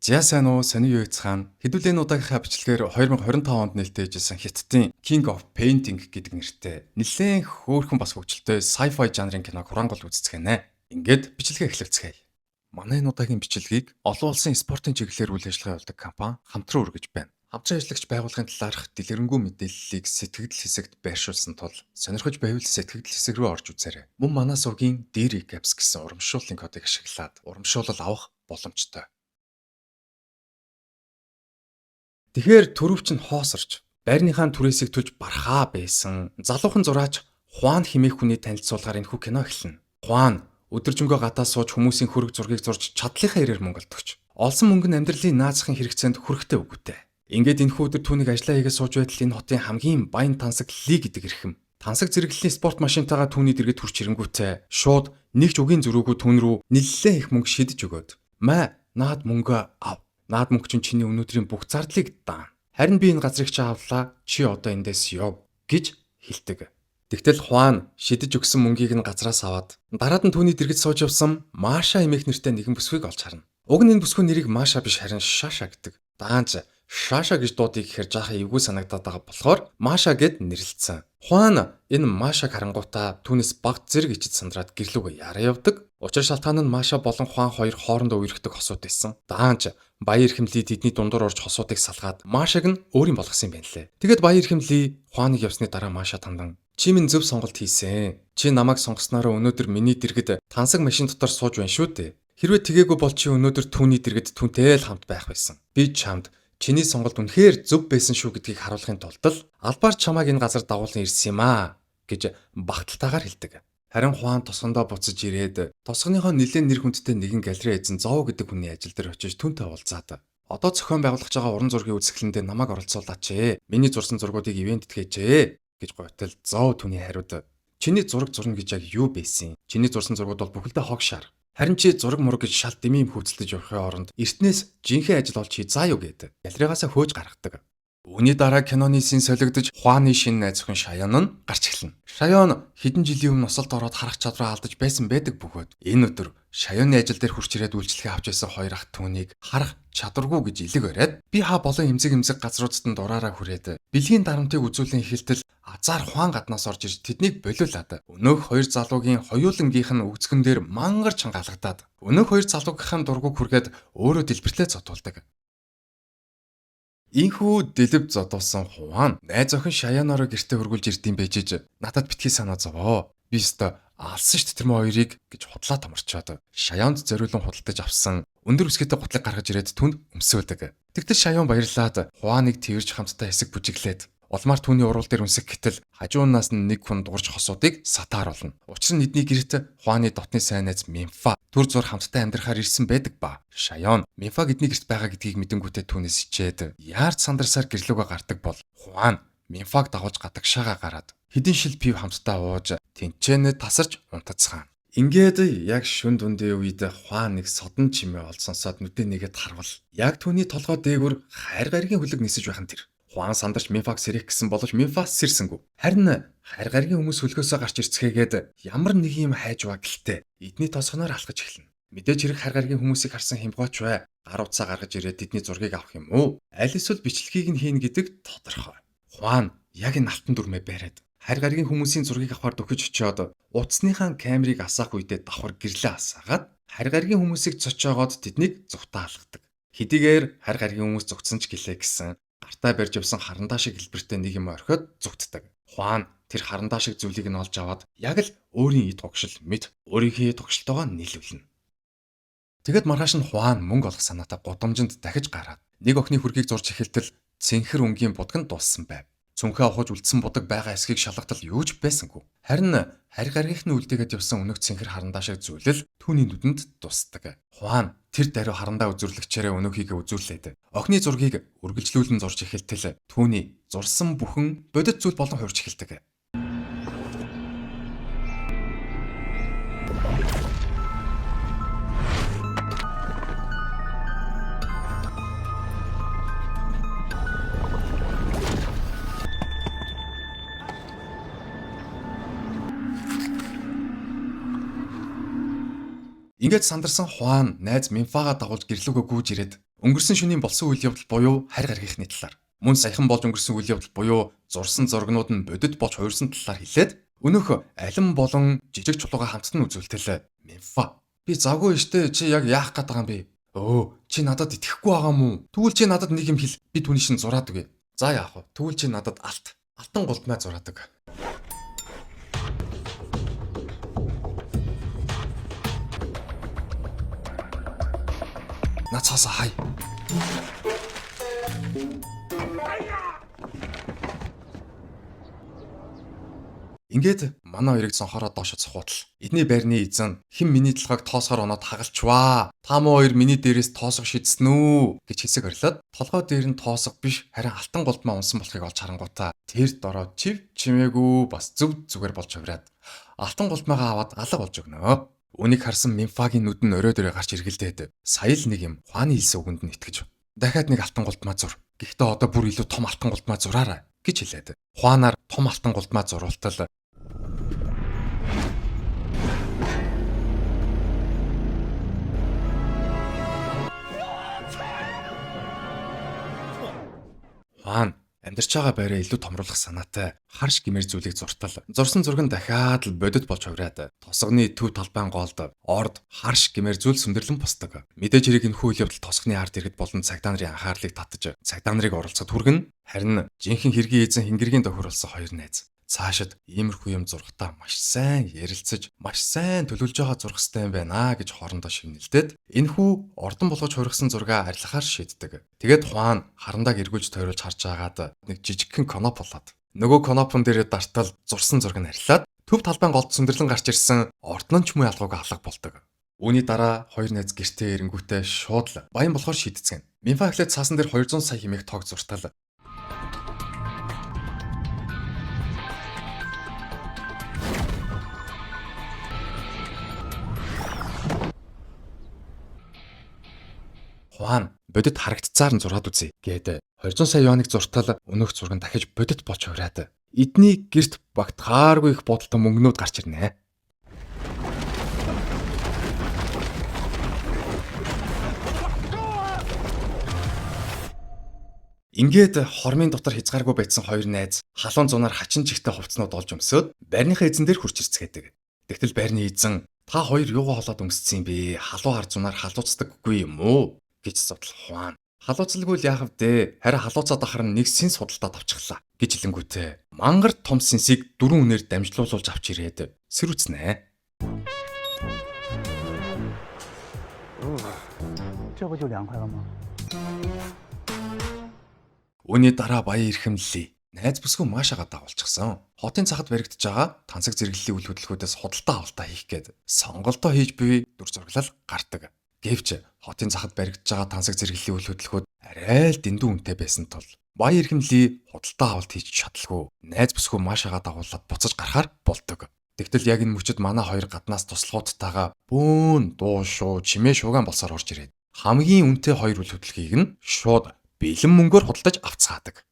За сайн уу, сони юу яцхан. Хэдүүлэн удаагийнхаа бичлэгээр 2025 онд нээлттэйжсэн Хятадын King of Painting гэдэг нэртэй нэлээд хөөрхөн бас хөгжилтэй sci-fi жанрын киног хурангуул үзцгээнэ. Ингээд бичлэгээ эхлэцгээе. Манай энэ удаагийн бичлэгийг олон улсын спортын чиглэлээр үйл ажиллагаа явуулдаг компани хамтран үргэж байна. Хамтран ажиллагч байгууллагын талаарх дэлгэрэнгүй мэдээллийг сэтгэгдэл хэсэгт байршуулсан тул сонирхож байвал сэтгэгдэл хэсэг рүү орж үзээрэй. Мөн манай сувгийн Dairy Caps гэсэн урамшууллын кодыг ашиглаад урамшуулал авах боломжтой. Тэгэхээр төрөвч нь хоосорч байрныхаа түрээсийг түж бархаа байсан залуухан зураач Хуан хэмээх хүний танилцуулгаар энэхүү кино эхэлнэ. Хуан өдөржингөө гадаа сууж хүмүүсийн хөрөг зургийг зурж чадлынхаа ирээр мөнгө олдогч. Олсон мөнгө нь амьдралын наацхан хэрэгцээнд хүрэхтэй үгүйтэй. Ингээд энэхүү өдөр түүнийг ажиллаа хийгээд сууж байтал энэ хотын хамгийн баян тансаг Ли гэдэг эрхэм. Тансаг зэрэглэлийн спорт машинтайгаа түүний дэргэд хурч ирэнгүүтээ шууд нэг ч үгийн зөрүүгөө түүн рүү нэлээд их мөнгө шидэж өгөөд "Маа, наад мөнгө ав. Наад мөнгө чинь чиний өнөөдрийн бүх зардлыг даана. Харин би энэ газрыг чи авлаа. Чи одоо эндээс яв" гэж хэлдэг. Тэгтэл Хуан шидэж өгсөн мөнгийг нь газраас аваад дараад нь түүний дэргэд сууж явсан Маша эмээх нэртэй нэгэн бүсгүйг олж харна. Уг нь энэ бүсгүй нэрийг Маша биш харин Шаша гэдэг. Даанч Шаша гэж дуудыг гэхээр жаахан эвгүй санагдаад байгаа болохоор Маша гэд нэрлэлсэн. Хуан энэ Машаг харангуйтаа түүнээс багт зэрэг ичид сандраад гэрлүүгөө яраа явдаг. Учир шалтгаан нь Маша болон Хуан хоёр хоорондоо үерхдэг хосууд байсан. Даанч Баян эрхэмлий тэдний дундуур орж хосуудыг салгаад Машаг нь өөрийн болгосон юм байна лээ. Тэгэд Баян эрхэмлий Хуаныг явсны дараа Маша тандан "Чи минь зөв сонголт хийсэн. Чи намайг сонгосноор өнөөдөр миний дэргэд тансаг машин дотор сууж байна шүү дээ. Хэрвээ тгээгүү бол чи өнөөдөр түүний дэргэд түүнтэй л хамт байх байсан. Би чамд чиний сонголт үнэхээр зөв байсан шүү гэдгийг харуулахын тулд албаар чамайг энэ газар дагуулсан ирсэн юм аа" гэж багталтайгаар хэлдэг. Харин Хуан тосгондоо буцаж ирээд тосгоныхоо нэлээд нэр хүндтэй нэгэн галерей эзэн Зоо гэдэг хүний ажил дээр очиж түүнтэй уулзаад "Одоо зохион байгуулах байгаа уран зургийн үзэсгэлэндээ намайг оролцуулаач. Миний зурсан зургуудыг ивэнтэд хийжээ" гэж гойтол Зоо түүний хариуд "Чиний зураг зурна гэж яг юу байсан? Чиний зурсан зургууд бол бүхэлдээ хог шар. Харин чи зураг мураг гэж шал дэмий хөвцөлдөж явахын оронд эртнээс жинхэнэ ажил олж хий заа юу" гэдэг. Галерейгаасаа хөөж гаргадаг. Үүний дараа киноны син солигдож Хуаны шинэ найз охин Шаян нь гарч эхэлнэ. Шаян хэдэн жилийн өмнө носолд ороод харах чадвараа алдаж байсан байдаг бөгөөд энэ өдөр Шаяны ажил дээр хурч ирээд үйлчлэгээ авч байсан хоёр ах түүнийг харах чадваргүй гэж илэг бариад би хаа болон эмзэг газруудад нь дураараа хүрээд бэлгийн дарамтыг үзүүлэн эхэлтэл азар Хуан гаднаас орж ирж тэднийг болиулаад өнөөх хоёр залуугийн хоёулангийнх нь өгцгөн дээр мангар чангаалгадаад өнөөх хоёр залуугийнхаа дургуг хүргээд өөрөө дэлбэртлээ зодуулдаг. Инхүү дэлб зодуулсан Хуан найз охин Шаяноороо гэртээ хөргүүлж ирдэм байжээж надад битгий санаа зовоо. Би өстө алсан ш тэр мөн хоёрыг гэж худлаа томорчоод Шаянд зориулан худалдаж авсан өндөр өсгөтэй гутлыг гаргаж ирээд түнд өмсөөлдөг. Тэгтэл Шаян баярлаад Хуаныг тэрж хамтдаа хэсэг бүжиглээд улмаар түүний урал дээр үнсэх гэтэл хажуунаас нь нэг хүн дурж хосуудыг сатаар болно. Учир нь эдний гэрт Хуаны дотны сайн найз Мемфа төр зур хамтдаа амьдрахаар ирсэн байдаг ба. Шаян Мемфаг эдний гэрт байгаа гэдгийг мэдэнгүүтээ түүнээс ичээд яард сандарсаар гэрлүүгээ гардаг бол Хуан Мемфаг дагуулж гадагшаага гараад хэдэн шил пив хамтдаа ууж тэнцэнэ тасарч унтацгаан. Ингээд яг шүн дундын үед Хуан нэг содон чимээ олсонсоод нүдэ нэгэд харвал яг түүний толгой дээгүр хайр гаригийн хүлэг нисэж байх нь тэр. Хуан сандарч Мемфаг сэрэх гэсэн боловч Мемфас сэрсэнгүү. Харин хайр гаригийн хүмүүс хөлгөөсөө гарч ирцгээгээд ямар нэг юм хайж ба гэлтэй эдний тосгоноор алхаж эхэлнэ. Мэдээж хэрэг хайр гаригийн хүмүүсийг харсан хямгаач бай. Гар утсаа гаргаж ирээд тэдний зургийг авах юм уу? Аль эсвэл бичлэгийг нь хийнэ гэдэг тодорхой. Хуан яг энэ алтан дүрмээ бариад хайр гаригийн хүмүүсийн зургийг авахар дөхөж очиод утасныхаа камерыг асаах үедээ давхар гэрлээ асаагаад хайр гаригийн хүмүүсийг зочоогоод тэднийг зүгтаа алгадаг. Хэдийгээр хайр гаригийн хүмүүс зүгтсэн ч гэлээ гэсэн гартаа барьж явсан харандаа шиг хэлбэртэй нэг юм орхиод зүгтдэг. Хуан тэр харандаа шиг зүйлийг нь олж аваад яг л өөрийн эд тогшил мэд өөрийнхөө тогшилтойгоо нийлүүлнэ. Тэгэд маргааш нь Хуан мөнгө олох санаатай гудамжинд дахиж гараад нэг охины хүргийг зурж эхэлтэл цэнхэр өнгийн будганд дууссан байв. Цүнхээ авахж үлдсэн будаг байгаа эсхийг шалгатал юу ч байсангүй. Харин харь гаргийнхны үлдээгээд явсан өнөөх цэнхэр харандаа шиг зүйлэл түүний нүдэнд дусдаг. Хуан тэр даруй харандаа үзүрлэгчээрээ өнөөхийгээ үзүүлээд охины зургийг үргэлжлүүлэн зурж эхэлтэл түүний зурсан бүхэн бодит зүйл болон хуурч эхэлдэг. Ингээд сандарсан Хуан найз Мемфагаа дагуулж гэрлүүгөө гүйж ирээд Өнгөрсөн шөнийн болсон үйл явдал буюу харь гаргийнхны талаар. Мөн саяхан болж өнгөрсөн үйл явдал буюу зурсан зургнууд нь бодит болж хувирсан талаар хэлээд өнөөх алин болон жижиг чулууга хамтдан үзүүлтэл Мемфа. Би завгүй штэ чи яг яах гээд байгаа юм бэ? Чи надад итгэхгүй байгаа мүү? Тэгвэл чи надад нэг юм хэл. Би түүний шин зураад өгье. За яах вэ? Тэгвэл чи надад алтан голдмай зураадаг. Нацаас хай. Ингээд манай хоёрыг цонхороо доошо цохуутал. Эдний байрны эзэн хэн миний толгойг тоосоор оноод хагалчваа. Та муу хоёр миний дээрээс тоосох шийдсэн үү гэж хэсэг орилоод толгой дээр нь тоосох биш харин алтан голдмаа унсан болохыг олж харангуйтаа тэр дороо чив чимээгүй бас зөв зүгээр болж хувраад алтан голдмаагаа аваад алга болж өгнө. Үнийг харсан Мемфагийн нүд нь орой дөрөө гарч иргэлдээд сая л нэг юм Хуаны хэлсэн үгэнд нь итгэж дахиад нэг алтан голдмаа зур. Гэхдээ одоо бүр илүү том алтан голдмаа зураарай гэж хэлээд Хуанаар том алтан голдмаа зуруултал Хуан амьдарч байгаа байраа илүү томруулах санаатай харш гэмээр зүйлийг зуртал. Зурсан зураг нь дахиад л бодит болж хувраад тосгоны төв талбайн голд орд харш гэмээр зүйл сүндэрлэн босдог. Мэдээж хэрэг энэ үйл явдал тосгоны ард иргэд болон цагдаа нарын анхаарлыг татаж цагдаа нарыг оролцоход хүргэн харин жинхэнэ хэргийн эзэн Хингэргийн тохируулсан хоёр найз цаашид иймэрхүү юм зургатаа маш сайн ярилцаж, маш сайн төлөвлөж байгаа зурх хэрэгтэй юм байна гэж хоорондоо шивнэлдээд энэхүү ордон болгож хургасан зургаа арилгахаар шийддэг. Тэгээд Хуан харандааг эргүүлж тойруулж харж агаад нэг жижигхэн коноп болоод нөгөө конопон дээр дартал зурсан зураг нь арилаад төв талбайн голд сүндэрлэн гарч ирсэн ордон ч муу ялгууг алга болдог. Үүний дараа хоёр найз гэртээ ирэнгүүтээ шууд л баян болохоор шийдцгэн. Мемфа эхлээд цаасан дээр 200 сая хэмээх тоог зуртал. Хуан бодит харагдцаар нь зураад үзье гээд 200 сая юаныг зуртал өнөөх зураг нь дахиж бодит болж хувраад эдний гэрт багтахааргүй их бодолтой мөнгнүүд гарч ирнэ. Ингээд хормын дотор хязгааргүй байцсан хоёр найз халуун зунаар хачин чигтэй хувцснууд олж өмсөөд байрныхаа эзэн дээр хурч ирцгээдэг. Тэгтэл байрны эзэн та хоёр юугаа холоод өмссөн юм бэ? Халуун хар зунаар халууцдаггүй юм уу? Гэж судал Хуан. Халууцлгүй л яах вэ? Харин халууцаад ахаар нэг сэнс судалтаа тавчглаа гэж хэлэнгүүтээ мангар том сэнсийг дөрвөн үнээр дамжлуулж авч ирээд сэрүүцнэ. Үүний дараа баян эрхэмлэлий. Найз бүсгүй маашаага дагуулчихсан. Хотын цахад баригдаж байгаа тансаг зэрэглэлийн үйл хөдлөлгүүдээс худалдаа авалтаа хийх гээд сонголтоо хийж буй дүр зураглал гардаг. Гэвч хотын цахад баригдаж байгаа тансаг зэрэглэлийн үйл хөдлөлгүүд арай л дэндүү үнэтэй байсан тул баян эрхэмлэлий худалдаа авалт хийж чадлагүй. Найз бүсгүй маашаага дагуулад буцаж гарахаар болдог. Тэгтэл яг энэ мөчөд манай хоёр гаднаас туслахуудтайгаа бөөн дуу шуу чимээ шуугаан болсоор орж ирээд хамгийн үнэтэй хоёр үйл хөдлөлгийг нь шууд бэлэн мөнгөөр худалдаж авцгаадаг.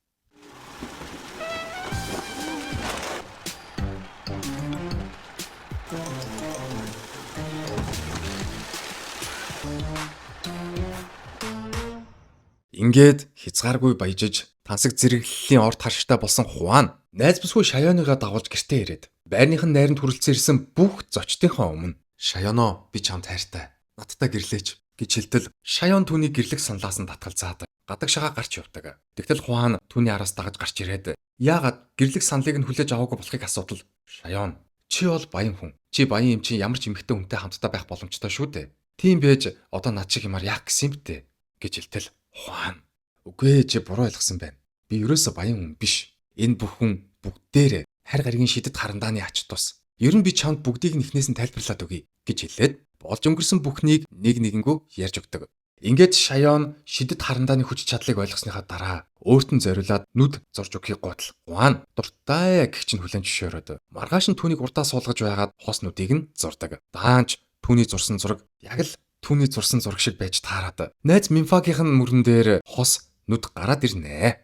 Ингээд хязгааргүй баяжиж тансаг зэрэглэлийн орд харштай болсон Хуан найз бүсгүй Шаяоныгаа дагуулж гэртээ ирээд байрных нь найранд хүрэлцэн ирсэн бүх зочдынхоо өмнө "Шаяоно, би чамд хайртай. Надтай гэрлээч" гэж хэлтэл Шаяон түүний гэрлэх саналаас нь татгалзаад гадагшаага гарч явдаг. Тэгтэл Хуан түүний араас дагаж гарч ирээд яагаад гэрлэх саналыг нь хүлээж аваагүй болохыг асуудал. "Шаяон, чи бол баян хүн. Чи баян юм чи ямар ч эмэгтэй хүнтэй хамтдаа байх боломжтой шүү дээ. Тийм байж одоо над шиг юмар яах гэсэн юм бэ?" гэж хэлтэл Хуан "Үгүй ээ, чи буруу ойлгосон байна. Би ерөөсө баян хүн биш. Энэ бүхэн бүгдээрээ харь гаригийн шидэд харандааны ач тус. Ер нь би чамд бүгдийг нь эхнээс нь тайлбарлаад өгье" гэж хэлээд болж өнгөрсөн бүхнийг нэг нэгэнгүү ярьж өгдөг. Ингээд Шаяон шидэд харандааны хүч чадлыг ойлгосныхаа дараа өөрт нь зориулаад нүд зорж өгөхийг гуйтал Хуан дуртай гэгч нь хүлэн зөвшөөрөөд маргааш нь түүнийг урдаа суулгаж байгаад хос нүдийг нь зурдаг. Даанч түүний зурсан зураг яг л түүний зурсан зураг шиг байж таарад найз Мемфагийнх нь мөрөн дээр хос нүд гараад ирнэ.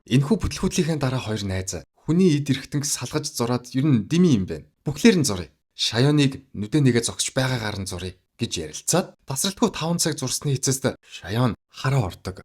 Энэхүү бүтлгүүтлийн дараа хоёр найз хүний эд эрхтэнг салгаж зураад ер нь дими юм байна. Бүхлээр нь зуръя. Шаяоныг нүдэ нэгэ зогсож байгаагаар нь зуръя гэж ярилцаад тасралтгүй 5 цаг зурсны эцэст Шаяон хараа ордог.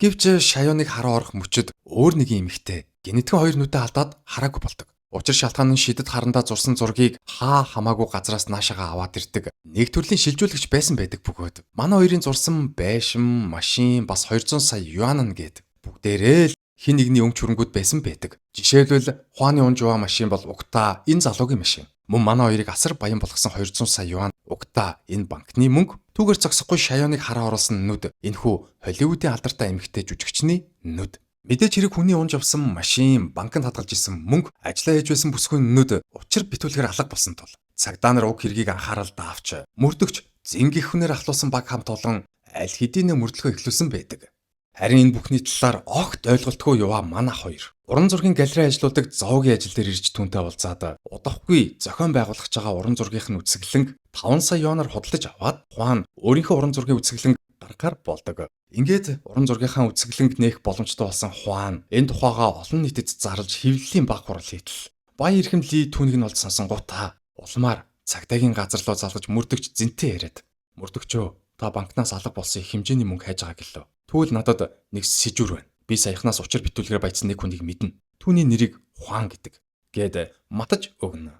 Гэвч Шаяоныг хараа орох мөчөд өөр нэг эмэгтэй генетикийн хоёр нүдэ алдаад хараагүй болдог. Учир шалтгаан нь шидэд харандаа зурсан зургийг хамаагүй газраас наашаага аваад ирдэг. Нэг төрлийн шилжүүлэгч байсан байдаг бөгөөд манай хоёрын зурсан байшин, машин бас 200 сая юан гээд бүгдээрээ л хин нэгний өмч хөрөнгүүд байсан байдаг. Жишээлбэл Хуаны Унжуа машин бол угтаа энэ залуугийн машин. Мөн манай хоёрыг асар баян болгосон 200 сая юан угтаа энэ банкны мөнгө. Түүгээр зогсохгүй Шаяоныг хараа оруулсан нүд энэхүү Холливуудын алдартай эмэгтэй жүжигчний нүд. Мэдээж хэрэг хүний унж авсан машин, банкнд хадгалж исэн мөнгө, ажиллаа хийж байсан бүсгүйн нүд учир битүүлгээр алга болсон тул цагдаа нар уг хэргийг анхааралтай авч мөрдөгч зингих хүнээр ахлуулсан баг хамт олон аль хэдийн мөрдлөхөө эхлүүлсэн байдаг. Харин энэ бүхний талаар огт ойлголтгүй яваа манай хоёр уран зургийн галерей ажилладаг зоогийн ажил дээр ирж түүнтэй уулзаад удахгүй зохион байгуулах байгаа уран зургийнх нь үцэглэнг 5 сая юанаар худалдаж аваад Хуан өөрийнхөө уран зургийн үцэглэнг гаргахаар болдог. Ингээд уран зургийнхаа үцэглэнг нээх боломжтой болсон Хуан энэ тухайгаа олон нийтэд зарлж хэвлэлийн баг хурал хийтэл баян эрхэмлий түүнийг нь олж сонсон гутаа улмаар цагдаагийн газар руу залгаж мөрдөгч зинтээ яриад мөрдөгчөө та банкнаас алга болсон их хэмжээний мөнгө хайж байгаа гэлөө. Тэгвэл надад нэг сэжүр байна. Би саяхнаас учир битүүлгээр баяжсан нэг хүнийг мэднэ. Түүний нэрийг Хуан гэдэг. Гээд матаж өгнө.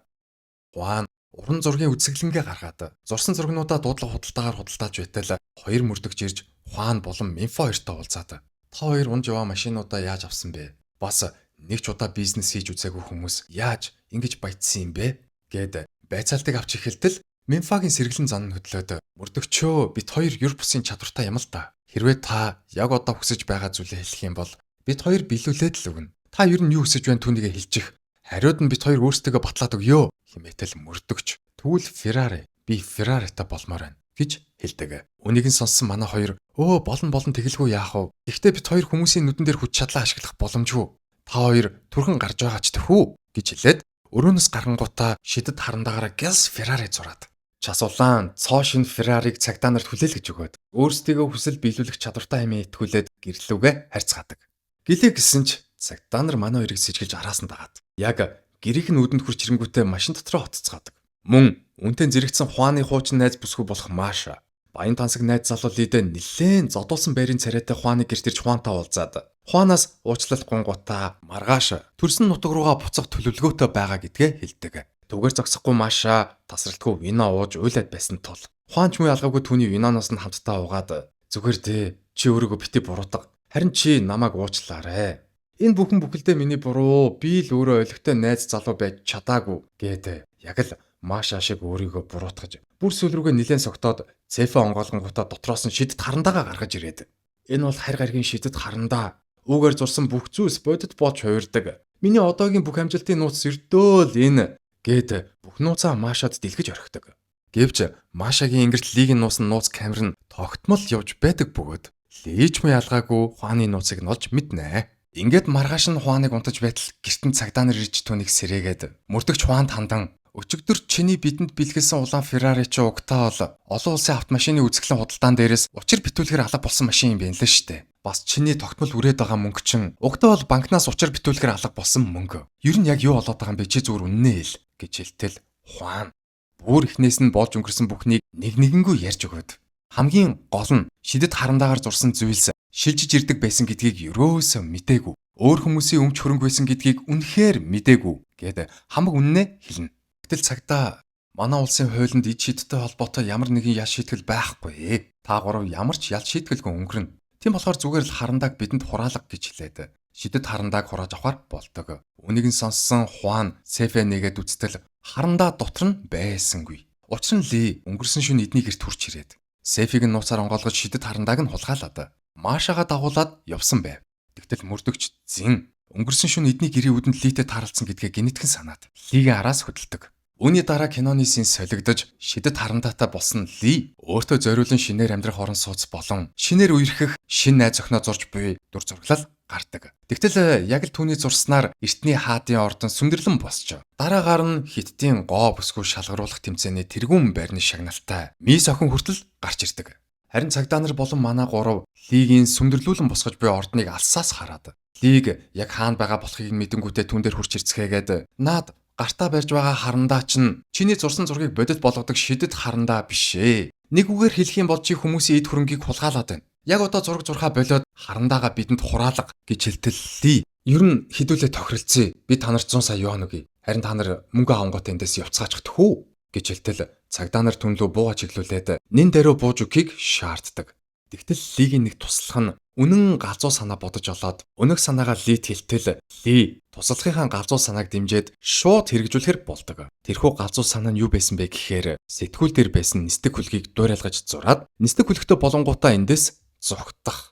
Хуан уран зургийн үцэглэнгээ гаргаад зурсан зургнуудаа дуудлага худалдаагаар худалдааж байтал хоёр мөрдөгч ирж Хуан болон Минфо хоёртой уулзаад та хоёр унж яваа машинуудаа яаж авсан бэ? Бас нэг ч удаа бизнес хийж үзээгүй хүмүүс яаж ингэж баяжсан юм бэ? Гээд байцаалтыг авч эхэлтэл Минфагийн сэргэлэн зан нь хөдлөөд мөрдөгчөө бид хоёр юр бусын чадвартай юм л да. Хэрвээ та яг одоо хүсэж байгаа зүйлээ хэлэх юм бол бид хоёр биелүүлээд л өгнө. Та ер нь юу хүсэж байна түүнийгээ хэлчих. Хариуд нь бид хоёр өөрсдөө батлаад өгөө хэмээтэл мөрдөгч. Тэгвэл Феррари би Ферраритай болмоор байна гэж хэлдэг. Үнийг нь сонссон манай хоёр болно тэгэлгүй яах вэ? Гэхдээ бид хоёр хүмүүсийн нүдэн дээр хүч чадлаа ашиглах боломжгүй. Та хоёр түрхэн гарч байгаа ч тэхүү гэж хэлээд өрөөнөөс гарангуудаа шидэд харандаагаараа гялс Феррари зураад час улаан цоо шин Феррариг цагдаа нарт хүлээлгэж өгөөд өөрсдийгөө хүсэл биелүүлэх чадвартай хэмээн итгүүлээд гэрлүүгээ харьцаадаг. Гэлээ гэсэн ч цагдаа нар манай хоёрыг сэжгэлж араас нь дагаад яг гэрийнх нь үдэнд хурч ирэнгүүтээ машин дотроо хоццгаадаг. Мөн үнтэй зэрэгцсэн Хуаны хуучин найз бүсгүй болох Маша баян тансаг найз залуу Лидэ нэлээд зодуулсан байрын царайтай Хуаны гэрт ирж Хуантай уулзаад Хуанаас уучлалт гунгуудаа маргааш төрсөн нутаг руугаа буцах төлөвлөгөөтэй байгаа гэдгээ хэлдэг. Түгээр зогсохгүй Маша тасралтгүй вино ууж уйлаад байсан тул Хуан ч муу ялгаагүй түүний виноноос нь хамтдаа уугаад зүгээр дээ чи өөрийгөө бити буруутга. Харин чи намайг уучлаарэ. Энэ бүхэн бүхэлдээ миний буруу. Би л өөрөө ойлгохтой найз залуу байж чадаагүй гээд яг л Маша шиг өөрийгөө буруутгаж бүр сүүл рүүгээ нилээн согтоод цэфэ онгойлгонгуудаа дотроос нь шидэд харандаагаа гаргаж ирээд. Энэ бол харь гаригийн шидэд харандаа. Үүгээр зурсан бүх зүйлс бодит болж хувирдаг. Миний одоогийн бүх амжилтын нууц өртөө л энэ гээд бүх нууцаа Машад дэлгэж орхидог. Гэвч Машагийн ингэрт лигийн нуусан нууц камер нь тогтмол явж байдаг бөгөөд лийч мэ ялгаагүй Хуаны нууцыг нь олж мэднэ. Ингээд маргааш нь Хуаныг унтаж байтал гэртэн цагдаа нар ирж түүнийг сэрээгээд мөрдөгч Хуанд хандан өчигдөр чиний бидэнд бэлгэлсэн улаан Феррари чи угтаа бол олон улсын автомашины үзэсгэлэн худалдаан дээрээс учир битүүлэхээр алга болсон машин юм байна лээ штэ. Бас чиний тогтмол үрээд байгаа мөнгө чин угтаа бол банкнаас учир битүүлэхээр алга болсон мөнгө. Ер нь яг юу болоод байгаа юм бэ чи зүгээр үннээ хэл гэж хэлтэл Хуан бүр ихнээс нь болж өнгөрсөн бүхнийг нэгнгүй ярьж өгöd. Хамгийн гол нь шидэд харандаагаар зурсан зүйлс шилжиж ирдэг байсан гэдгийг ерөөсөө мэдээгүй. Өөр хүмүүсийн өмч хөрөнгө байсан гэдгийг үнэхээр мэдээгүй гэд хамаг үннээ хэлнэ. Гэтэл цагдаа манай улсын хуулинд ид шидтэй холбоотой ямар нэгэн ял шийтгэл байхгүй. Та гурав ямар ч ял шийтгэлгүй өнгөрнө. Тийм болохоор зүгээр л харандааг бидэнд хураалга гэж хэлээд шидэд харандааг хурааж авахар болдог. Үнийг нь сонссон Хуан Сефэ нэгээд үцтэл харандаа дотор нь байсангүй. Учир нь Ли өнгөрсөн шөнө эдний гэрт хурч ирээд Сефиг нь нууцаар онгойлгож шидэд харандааг нь хулгайлаад Машагаа дагуулад явсан байв. Тэгтэл мөрдөгч Зин өнгөрсөн шөнө эдний гэрийн үдэнд Литэй тааралцсан гэдгээ гинэтгэн санаад Лигийн араас хөдөлдөг. Үүний дараа киноны син солигдож шидэд харандаатай болсон Ли өөртөө зориулан шинээр амьдрах орон сууц болон шинээр үерхэх шин найз охиноо зурж буй дүр зураглал гардаг. Тэгтэл яг л түүний зурснаар эртний хаадын ордон сүндэрлэн босч. Дараагаар нь Хиттийн гоо бүсгүй шалгаруулах тэмцээний тэргүүн байрны шагналтай мис охин хүртэл гарч ирдэг. Харин цагдаа нар болон манай гурав Лигийн сүндэрлүүлэн босгож буй ордныг алсаас хараад Лиг яг хаана байгаа болохыг мэдэнгүүтээ түн дээр хурч ирцгээгээд наад гартаа барьж байгаа харандаа чинь чиний зурсан зургийг бодит болгодог шидэд харандаа биш ээ. Нэг үгээр хэлэх юм бол чи хүмүүсийн эд хөрөнгийг хулгайлаад байна. Яг одоо зураг зурхаа болоод харандаага бидэнд хураалга гэж хэлтэллээ. Ер нь хідүүлээ тохиролцъё. Би та нарт 100 сая юан өгье. Харин та нар мөнгө авангууд эндээс явцгаачих тхүү гэж хэлтэл цагдаа нар түнлөө бууга чиглүүлээд нэн даруй бууж өгөхийг шаарддаг. Тэгтэл Лигийн нэг туслах нь үнэн галзуу санаа бодож олоод өнөг санаагаа Лид хэлтэл Ли туслахынхаа галзуу санааг дэмжиж шууд хэрэгжүүлэхэр болдог. Тэрхүү галзуу санаа нь юу байсан бэ гэхээр сэтгүүл дээр байсан нисдэг хөлгийг дуурайлгаж зураад нисдэг хөлгтөө болонгуудаа эндээс зогтдох.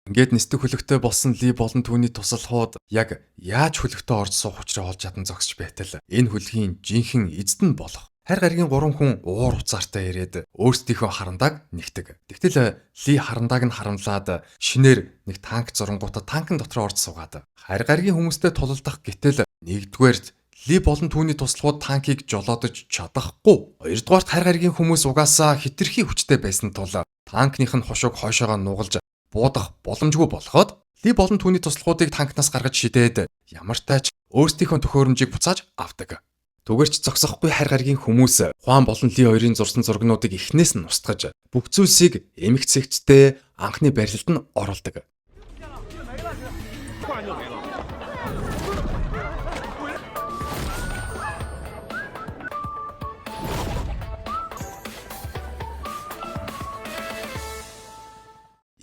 Ингээд нисдэг хөлөгтэй болсон Ли болон түүний тусалхууд яг яаж хөлөгтөө орж суух учраа олж чадан зогсож байтал энэ хөлгийн жинхэнэ эзэд нь болох хайр гаригийн 3 хүн уур уцаартай ирээд өөрсдийнхөө харандааг нэгтэг. Тэгтэл Ли харандааг нь харамлаад шинээр нэг танк зурангуудаа танкын дотор орж суугаад хайр гаригийн хүмүүстэй тулалдах гэтэл нэгдүгээрт Ли болон түүний туслахууд танкийг жолоодож чадахгүй. Хоёрдугаарт хайр гаригийн хүмүүс угаасаа хэтэрхий хүчтэй байсан тул танкных нь хошууг хойшоогоо нугалж буудах боломжгүй болоход Ли болон түүний туслахуудыг танкнаас гаргаж шидээд ямартайч өөрсдийнхөө төхөөрөмжийг буцааж авдаг. Түгээрч зогсохгүй хайр гаригийн хүмүүс Хуан болон Ли хоёрын зурсан зургнуудыг эхнээс нь устгаж бүх зүйлсийг эмгцэгчтэй анхны барилд нь оруулдаг.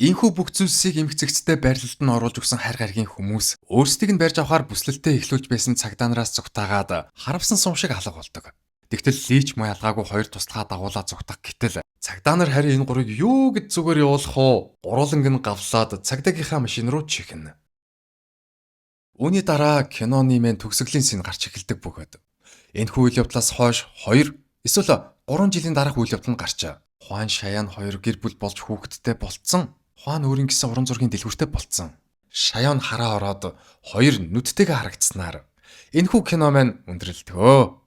Ийхүү бүх зүйлсийг эмгцэгцтэй барилд нь оруулж өгсөн хайр гаригийн хүмүүс өөрсдийг нь барьж авахар бүслэлтэд эхлүүлж байсан цагдаа нараас зүгтаагаад харавсан сум шиг алга болдог. Тэгтэл Лич маялгаагүй хоёр туслахаа дагуулаад зүгтах гэтэл цагдаа нар харин энэ гурыг юу гэж зүгээр явуулах уу? Гурванг нь гавлаад цагдаагийнхаа машин руу чихнэ. Үүний дараа киноны мэн төгсгөлийн сэн гарч эхэлдэг бөгөөд энэхүү үйл явдлаас хойш 2 эсвэл 3 жилийн дараах үйл явдал нь гарчаа. Хуан Шаян 2 гэр бүл болж хүүхэдтэй болцсон. Хуан өөрийн гэсэн уран зургийн дэлгүүртэй болцсон. Шаян хараа ороод 2 нүдтэйгээ харагдсанаар энэхүү кино маань өндөрлөлтөө.